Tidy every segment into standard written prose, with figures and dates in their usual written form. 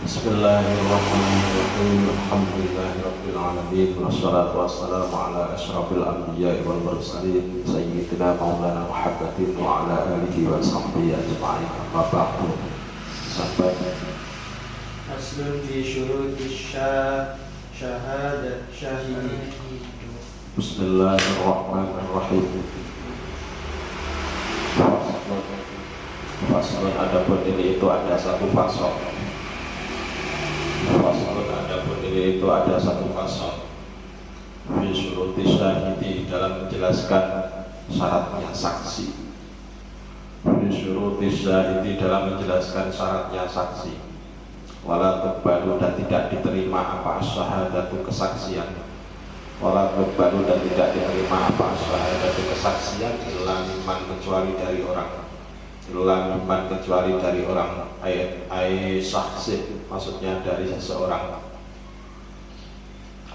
Bismillahirrahmanirrahim. Alhamdulillahirabbil alamin. Wassalatu wassalamu ala asyrafil anbiya'i wal mursalin sayyidina maulana Muhammadin wa ala alihi wa sahbihi ajma'in. Amma ba'du. Sampai Aslun fi syuruti syahadat syahidi. Bismillahirrahmanirrahim. Faslun adapun ini itu ada satu fasal. Faslun adapun ini itu ada satu fasal. Fi syuruti syahidi dalam menjelaskan syaratnya saksi. Fi syuruti syahidi dalam menjelaskan syaratnya saksi. Wala tuqbalu dan tidak diterima apa syahadatu kesaksian. Wala tuqbalu dan tidak diterima apa syahadatu kesaksian illa mimman kecuali dari orang. Illa mimman kecuali dari orang. Ai saksin maksudnya dari seseorang.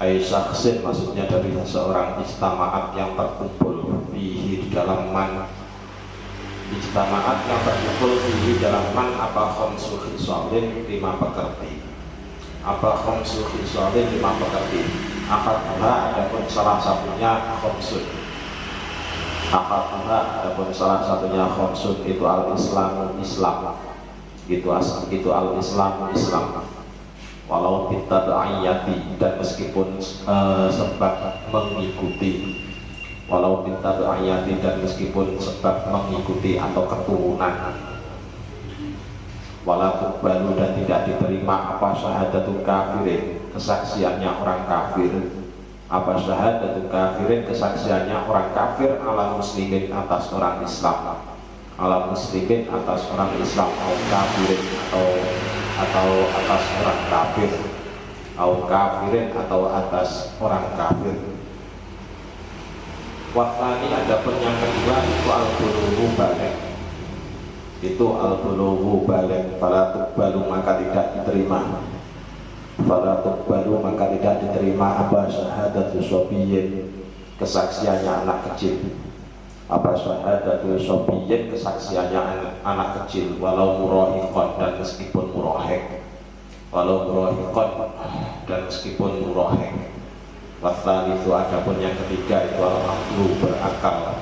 Ai saksin maksudnya dari seseorang istama'at yang terkumpul fihi di dalam man. Ijtama'at yang terkumpul di dalam man apa khamsu khisalin 5 pekerti. Apa khamsu khisalin 5 pekerti. Akadha adapun salah satunya khamsun. Akadha adapun salah satunya khamsun itu al-islamu Islam. Itu al-islamu Islam. Walau bitada'iyati dan meskipun sebab mengikuti. Walau minta ayati dan meskipun sebab mengikuti atau keturunan. Walau baru dan tidak diterima apa syahadatul kafirin kesaksiannya orang kafir. Apa syahadatul kafirin kesaksiannya orang kafir ala muslimin atas orang Islam. Ala muslimin atas orang Islam atau kafirin atau atas orang kafir. Atau kafirin atau atas orang kafir. Waktani adapun yang kedua itu al-bulughu balik. Itu al-bulughu balik. Fala tuqbalu maka tidak diterima. Fala tuqbalu maka tidak diterima apa syahadatu sobiyyin kesaksiannya anak kecil. Apa syahadatu sobiyyin kesaksiannya anak kecil walau murahiqan dan meskipun murahiq. Walau murahiqan dan meskipun murahiq. Wasal itu adapun yang ketiga itu al-aqlu berakal.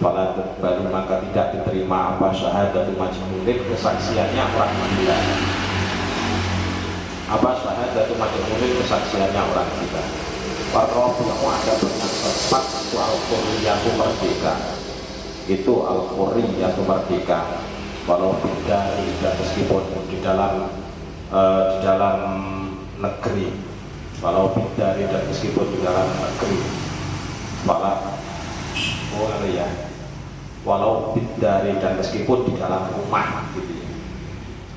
Fala tuqbalu maka tidak diterima apa syahadatu majnun kesaksiannya orang gila. Apa syahadatu majnun kesaksiannya orang gila. Warrobu adapun yang keempat itu al-qurriyatu merdeka. Itu al-qurriyatu merdeka. Walau dari dan meskipun di dalam negeri. Walau dari dan meskipun di dalam negeri. Walau dari dan meskipun di dalam rumah gitu ya.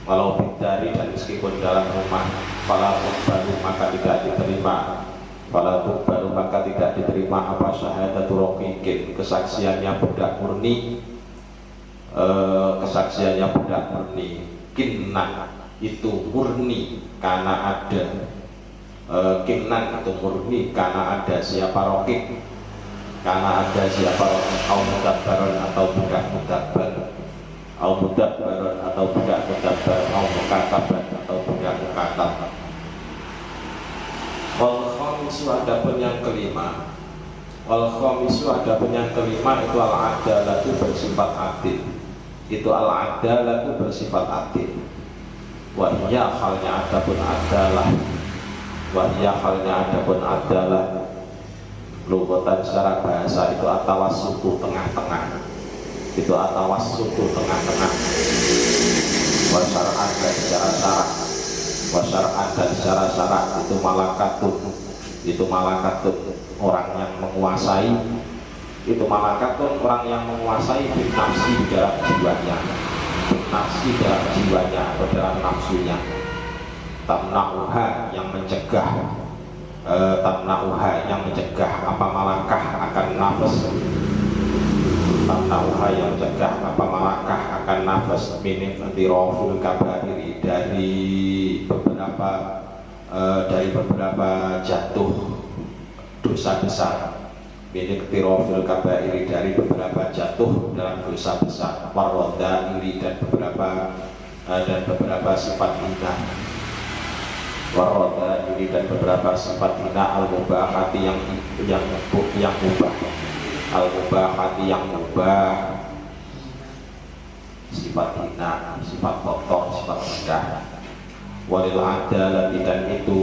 Walau dari dan meskipun di dalam rumah. Walau baru maka tidak diterima. Walau baru maka tidak diterima apa syahadatul raqiqin kesaksiannya budak murni. Kesaksiannya budak murni. Kinna itu murni karena ada. Kinan atau murni karena ada siapa rokik, karena ada siapa rokik, au mudabbaron atau budak mudabbar, au mudabbaron atau budak mudabbar, au mukataban atau budak mukatab. Wal khamisu adapun yang kelima. Wal khamisu adapun yang kelima itu al-adalatu bersifat adil. Itu al-adalatu bersifat adil. Wahya halnya adapun adalah. Wahya halnya adapun adalah lugatan secara bahasa itu atawassutu tengah-tengah. Itu atawassutu tengah-tengah. Wasyar'an dan secara syarak. Wasyar'an dan secara syarak itu malakatun. Itu malakatun orang yang menguasai. Itu malakatun orang yang menguasai bin nafsi di dalam jiwanya. Bin nafsi dalam jiwanya atau dalam nafsunya. Tamna'uha yang mencegah tamna'uha yang mencegah apa malakah akan nafas. Tamna'uha yang mencegah apa malakah akan nafas minim antiroful kabairi dari beberapa jatuh dosa besar. Minim antiroful kabairi dari beberapa jatuh dalam dosa besar. Warodha iri dan beberapa sifat hina. waroda ini dan beberapa sifat hina al-mubahati yang mubah, al-mubahati yang mubah, sifat hina, sifat kotor, sifat rendah. Walil adalah dan itu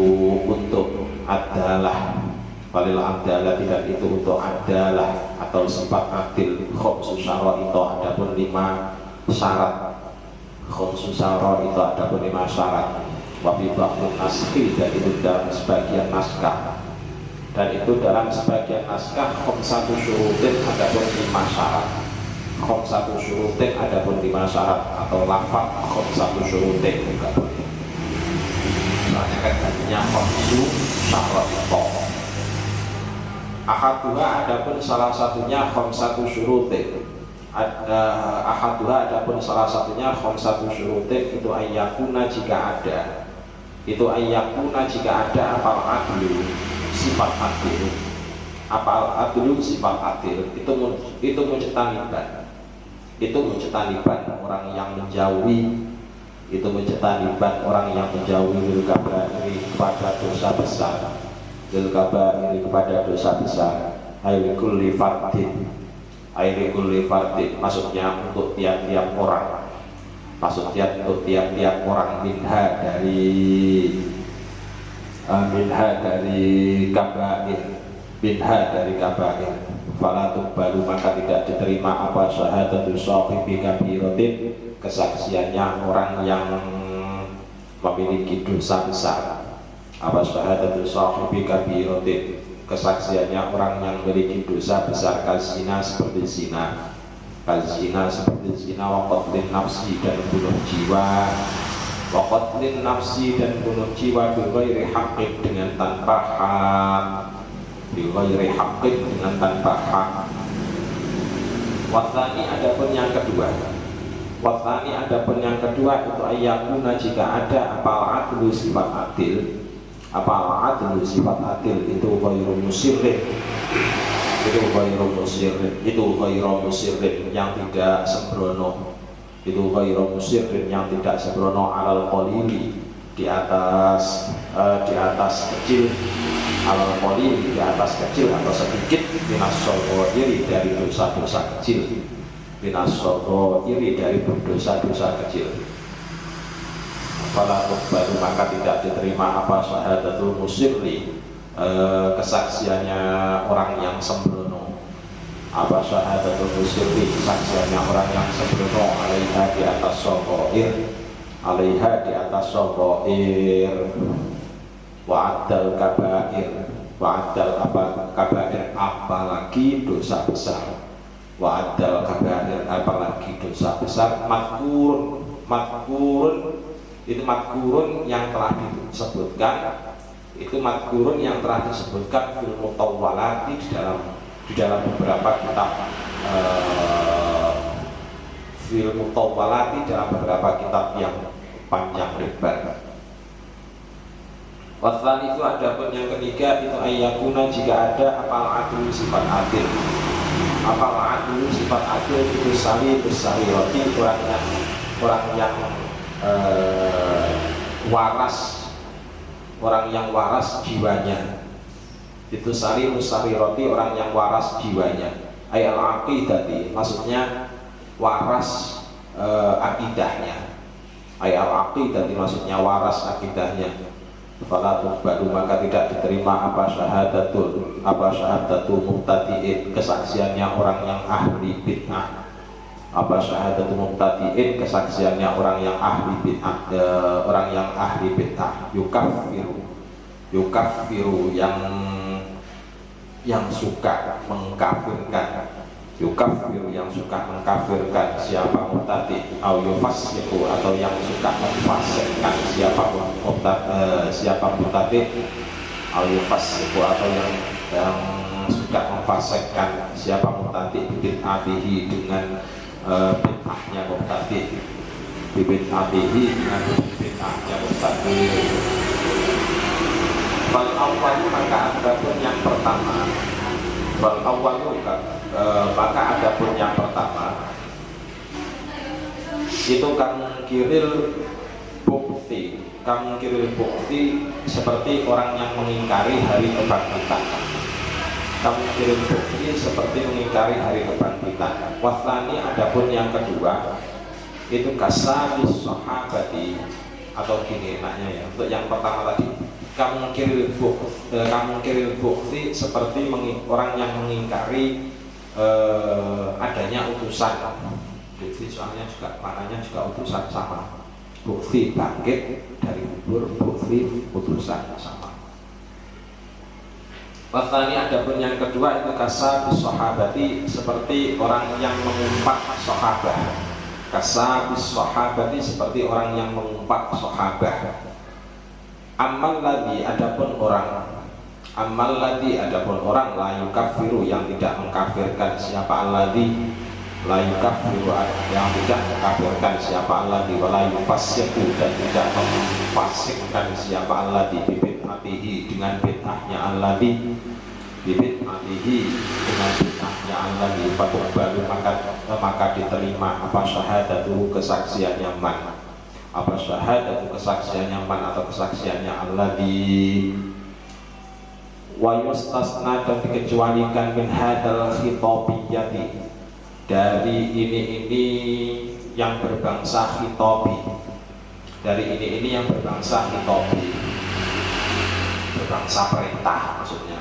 untuk adalah, walil adalah dan itu untuk adalah atau sifat adil. Khamsu syara itu adapun 5 syarat. Khamsu syara itu adapun 5 syarat. Wafi ba'dun naskhi dan itu dalam sebagian naskah, dan itu dalam sebagian naskah khamsatu syurutin adapun 5 syarat. Khamsatu syurutin adapun 5 syarat atau lafaz khamsatu syurutin enggak boleh. Soalnya kan artinya khamsu syarat itu. Ahaduha adapun salah satunya khamsatu syurutin. Ahaduha adapun salah satunya khamsatu syurutin itu ayyakuna jika ada. Itu ayyakuna jika ada apal adlu sifat adil, apal adlu sifat adil itu mujtaniban, itu mujtaniban orang yang menjauhi, itu mujtaniban orang yang menjauhi lil kabairi kepada dosa besar, lil kabairi kepada dosa besar, ayrikul li fardin, ayrikul li fardin maksudnya untuk tiap-tiap orang, maksudnya untuk tiap-tiap orang minha dari kabair, falatuk baru maka tidak diterima apa syahadatul sahibi kabiratin kesaksiannya orang yang memiliki dosa besar, apa syahadatul sahibi kabiratin kesaksiannya orang yang memiliki dosa besar, kazina seperti zina, kazina seperti zina, waqatlin nafsi dan bunuh jiwa, waqatlin nafsi dan bunuh jiwa bighairi haqqin dengan tanpa hak, bighairi haqqin dengan tanpa hak. Wathani adapun yang kedua, wathani adapun yang kedua itu ayyakuna jika ada apal adlu sifat adil, apal adlu sifat adil itu ghairu musirrin, itu ghairu musirrin, itu ghairu musirrin yang tidak sembrono, itu ghairu musirrin yang tidak sembrono alal qalili di atas kecil, alal qalili di atas kecil atau sedikit, minas shaghairi dari dosa-dosa kecil, minas shaghairi dari dosa-dosa kecil. Fala tuqbalu maka tidak diterima apa syahadatul musirri kesaksiannya orang yang sembrono, apa syahadatul musirri kesaksiannya orang yang sembrono alaiha di atas shaghair, alaiha di atas shaghair, wa'adal kabair, wa'adal apa kabair apalagi dosa besar, wa'adal kabair apalagi dosa besar, madkurun, madkurun itu madkurun yang telah disebutkan, itu madkurun yang telah disebutkan fil mutawwalati di dalam beberapa kitab, fil mutawwalati dalam beberapa kitab yang panjang lebar. Waslan itu adapun yang ketiga itu ayyakuna jika ada apal adil sifat adil, apal adil sifat adil itu sari besari roti orang yang waras, orang yang waras jiwanya, itu sari roti orang yang waras jiwanya, ayat al-aqidati maksudnya waras akidahnya, ayat al-aqidati maksudnya waras akidahnya. Fala tuqbalu maka tidak diterima apa syahadatul mubtadi'in kesaksiannya orang yang ahli bid'ah, apa syahadatul mubtadi'in kesaksiannya orang yang ahli bid'ah, orang yang ahli bid'ah, yukaffiru yang suka mengkafirkan, yukaffiru yang suka mengkafirkan siapa mubtadi', au yufassiqu atau yang suka memfasikkan siapa mubtadi', au yufassiqu atau yang suka memfasikkan siapa mubtadi' bid'atihi dengan bid'ahnya mubtadi', bid'atihi dengan bid'ahnya mubtadi'. Fal awwalu maka adapun yang pertama, fal awwalu maka adapun yang pertama itu kan kiril bukti, kamungkiril bukti seperti orang yang mengingkari hari kebangkitan. Kamungkiril bukti seperti mengingkari hari kebangkitan. Waslani adapun yang kedua itu kasabis sahabati, atau gini enaknya ya, untuk yang pertama tadi kamungkiril bukti seperti orang yang mengingkari adanya utusan. Bukti soalnya juga maknanya juga utusan sama. Bukti bangkit dari kubur, bukti utusan sama. Waslani adapun yang kedua itu kasabis sahabati seperti orang yang mengumpat sahabat. Kasabis sahabati seperti orang yang mengumpat sahabat. Amal ladhi adapun orang la yukaffiru yang tidak mengkafirkan siapa alladhi, la yukaffiru yang tidak mengkafirkan siapa alladhi, wa la yufassiqu dan tidak memfasikkan siapa alladhi bibid'atihi dengan bid'ahnya alladhi, bibid'atihi dengan bid'ahnya alladhi, fatuqbalu maka diterima apa syahadatu kesaksiannya man, apa syahadatu kesaksiannya man atau kesaksiannya alladhi. Wa yustasna dan dikecualikan min hadal khitabiyati dari ini yang berbangsa khitabi, dari ini yang berbangsa khitabi, berbangsa perintah maksudnya.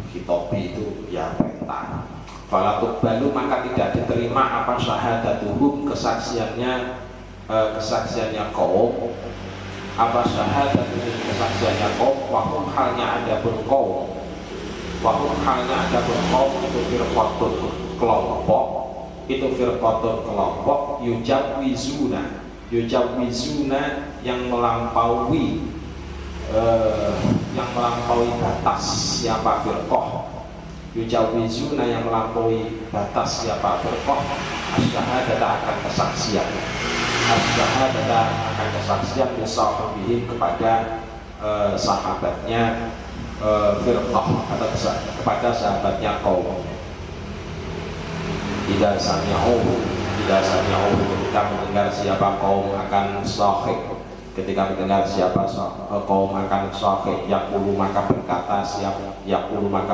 Khitabi itu ya perintah. Fala tuqbalu maka tidak diterima apa syahadatuhum kesaksiannya kaum, apa syahadatuhum kesaksiannya kaum, wahum halnya adapun kaum, itu firqatun kelompok, yujawizuna yang melampaui batas siapa firqah, yujawizuna yang melampaui batas siapa firqah, asyhadata akan kesaksian, bisahabihi kepada sahabatnya firqah atau kepada sahabatnya kaum. Tidak sami'u ketika mendengar siapa kaum akan sahih, ketika mendengar siapa kaum akan sahih, yaqulu maka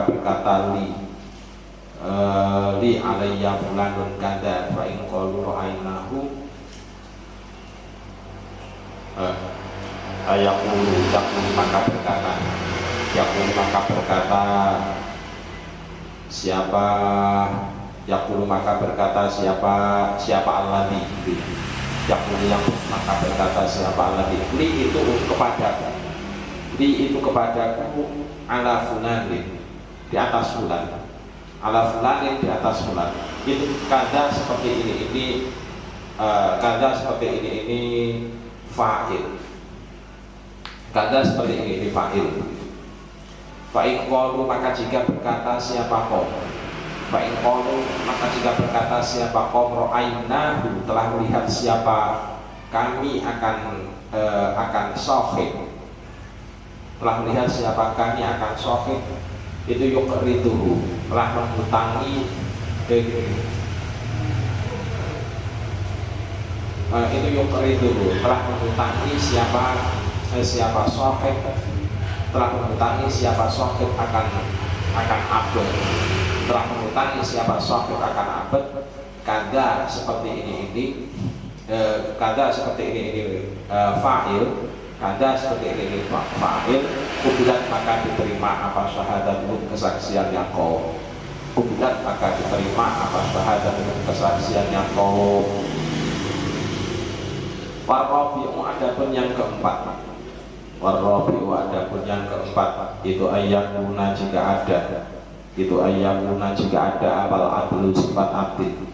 berkata li alayya fulanun kada fa in qalu ra'aynahu yaqulu maka berkata siapa alladhi, yaqulu yang maka berkata siapa alladhi, li itu kepadaku ala fulanin di atas fulan, ala fulanin di atas fulan, itu kada seperti ini fa'il, kada seperti ini fa'il. Fa'in qalu maka jika berkata siapa kaum, fa'in qalu maka jika berkata siapa kaum ra'aynahu telah melihat siapa kami akan sahih, telah melihat siapa kami akan sahih, itu yuqriduhu telah menghutangi telah menghutangi siapa sahih, telah menghutangi siapa sahih akan abad, telah menghutangi siapa sahih akan abad. Kada seperti ini fa'il, kada seperti ini fa'il, kubilat maka diterima apa syahadatul kesaksiannya kaum, kubilat maka diterima apa syahadatul kesaksiannya kaum. Warrabi'u adapun yang keempat, itu ayyakuna jika ada apal adlu sifat adil,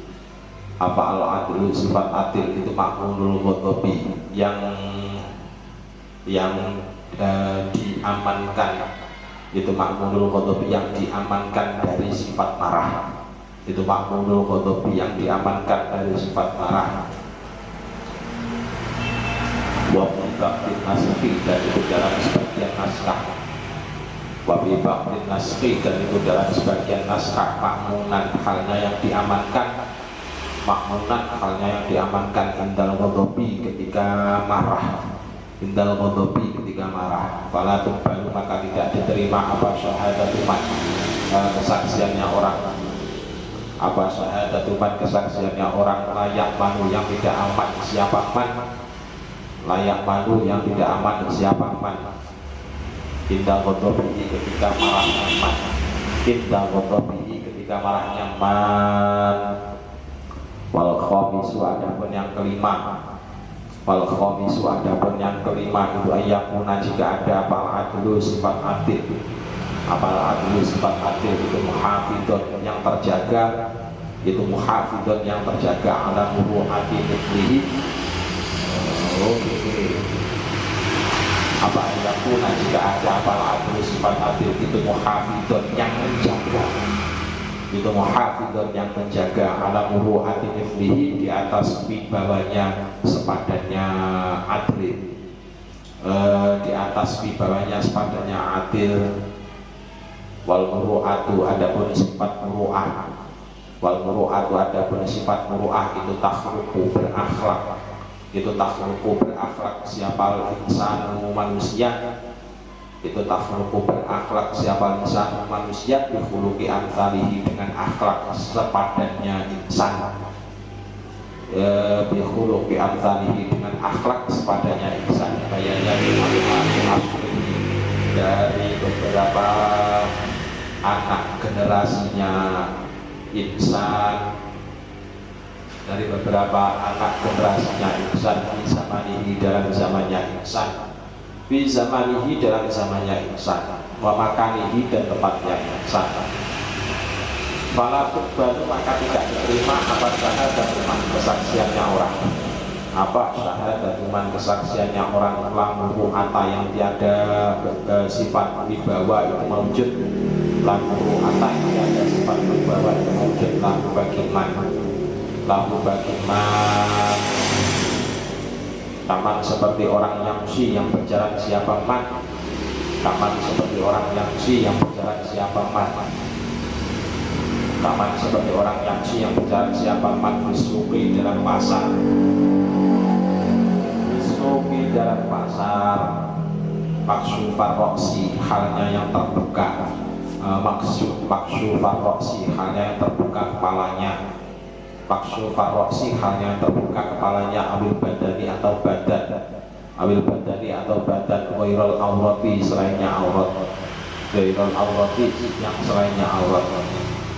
apa al adlu sifat adil itu makmunul ghadabi yang diamankan, itu makmunul ghadabi yang diamankan dari sifat marah, itu makmunul ghadabi yang diamankan dari sifat marah. Wabi baktin nasfi dan itu dalam sebagian naskah, wabi baktin nasfi dan itu dalam sebagian naskah makmunan halnya yang diamankan, makmunan halnya yang diamankan indal ghadabi ketika marah, indal ghadabi ketika marah. Fala tuqbalu maka tidak diterima apa syahadatu man, kesaksiannya orang, apa syahadatu man, kesaksiannya orang layak manu yang tidak aman siapa man, layak manu yang tidak aman siapa man. Indal ghadabi ketika marahnya man, indal ghadabi ketika marahnya man. Wal khamisu adapun yang kelima, wal khamisu adapun yang kelima itu ayakuna jika ada apal adlu sifat adil, apal adlu sifat adil itu muhafidun yang terjaga, itu muhafidun yang terjaga ala muru'ati mithlihi. Apa ayakuna jika ada apal adlu sifat adil itu muhafidun yang menjaga, itu muhafidun yang menjaga ala muru'ati mithlihi di atas wibawanya sepadannya adil, di atas wibawanya sepadannya adil. Wal muru'atu adapun sifat muru'ah, wal muru'atu adapun sifat muru'ah itu takhluqu berakhlak, itu takhluqu berakhlak siapa insan manusia, itu takhluqu berakhlak siapa insan manusia bikhuluqi amsalihi dengan akhlak sepadannya insan, bikhuluqi amsalihi dengan akhlak sepadannya insan. Kayaknya dari beberapa anak generasinya insan, dari beberapa anak generasinya insan di zamanihi dalam zamannya insan, fi zamanihi dalam zamannya insan, wa makanihi dan tempatnya insan. Fala tuqbalu maka tidak diterima apa syahadatuman kesaksiannya orang, apa syahadatuman kesaksiannya orang lamuru ata yang tiada sifat wibawa itu mawujud, lamuru ata yang tiada sifat wibawa itu mawujud, lahu bagiman, lahu bagiman taman seperti orang yang si yang berjalan siapa man, taman seperti orang yang si yang berjalan siapa man, taman seperti orang yang si yang berjalan siapa man, disuki dalam pasar, disuki dalam pasar, maksud farroksi halnya yang terbuka, maksud farroksi halnya yang terbuka kepalanya, maksud farroksi halnya terbuka kepalanya, awil badani atau badan, awil badani atau badan, wairul aurati selainnya aurat, wairul aurati yang selainnya aurat,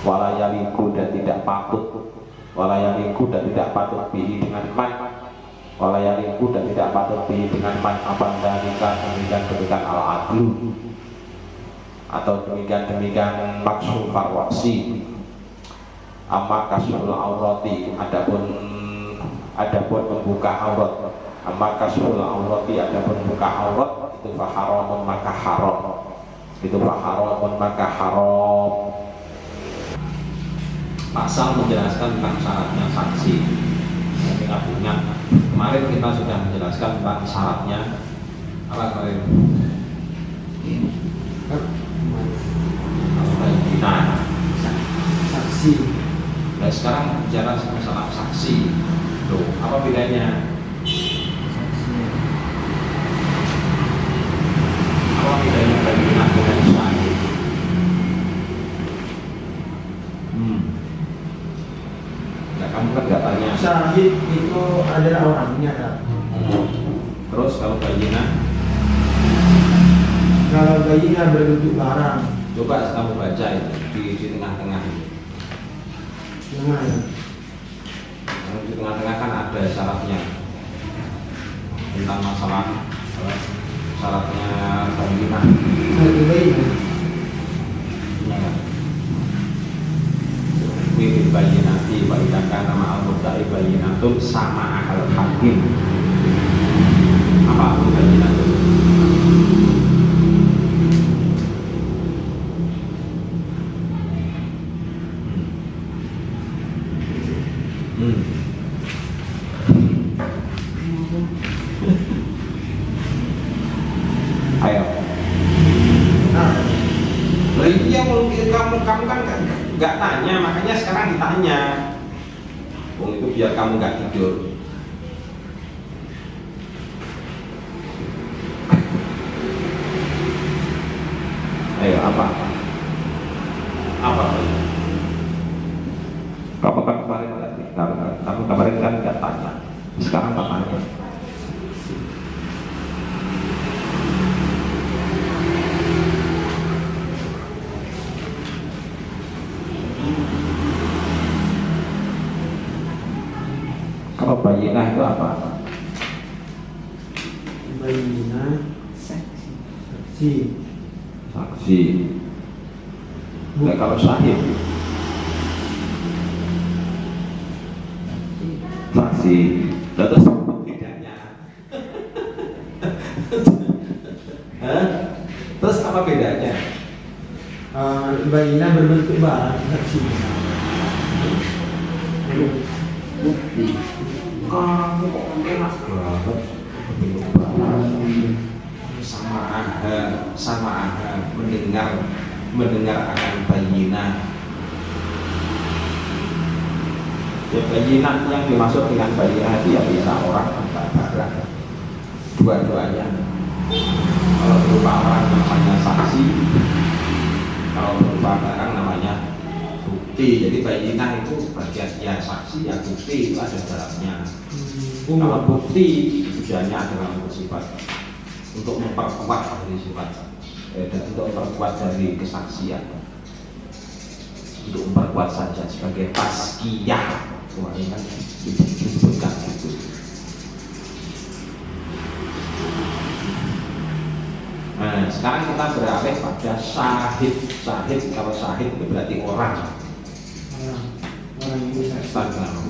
walayaliku dan tidak patut, walayaliku dan tidak patut bihi dengan man, walayaliku dan tidak patut bihi dengan man apa demikian demikian al-adlu atau demikian maksud farroksi. Amma kasful aurati adapun membuka aurat, amma kasful aurati adapun membuka aurat itu faharamun maka haram, itu faharamun maka haram. Pasal menjelaskan tentang syaratnya saksi. Ingat kemarin kita sudah menjelaskan tentang syaratnya apa kemarin? Saksi. Nah sekarang bicara masalah saksi, loh apa bedanya? Apa bedanya bayyinah dengan syahid? Nah kamu kan nggak tanya. Syahid itu adalah orangnya kan? Terus kalau bayyinah? Kalau bayyinah berbentuk barang. Coba kamu baca itu di tengah-tengah ini. Gimana? Di tengah-tengah kan ada syaratnya tentang masalah syaratnya bayyinah. Wibid bayyinati wa idza kana ma'al mudda'i bayyinatun sama ahal hakim. Apa itu bayyinatun? Ayo. Iya mungkin kamu kan nggak tanya, makanya sekarang ditanya. Oh itu biar kamu nggak tidur. Ayo apa? Apa? Kamu kan kemarin tadi, kamu kemarin kan nggak tanya. Sekarang tak tanya. Kalau bayinah itu apa? Bayinah saksi. Saksi. Nah, kalau syahid, saksi. Terus apa bedanya? Hah? Terus apa bedanya? Bayinah berbentuk barang saksi. Bukti. Kamu kok enak banget? Bentuk barang. Sama mendengar akan bayinah. Ya, bayinah yang dimaksud dengan bayinah itu ya bisa orang tanpa barang, dua-duanya. Kalau berupa orang namanya saksi, kalau berupa barang namanya bukti. Jadi bayinah itu bagian ya saksi, ya bukti itu ada dalamnya. Kalau bukti tujuannya adalah bersifat untuk memperkuat dari sifat dan untuk memperkuat dari kesaksian, untuk memperkuat saja sebagai tazkiyah. Ini kan disebutkan gitu. Nah, sekarang kita beralih pada syahid. Syahid, kalau syahid itu berarti orang Orang itu saksi.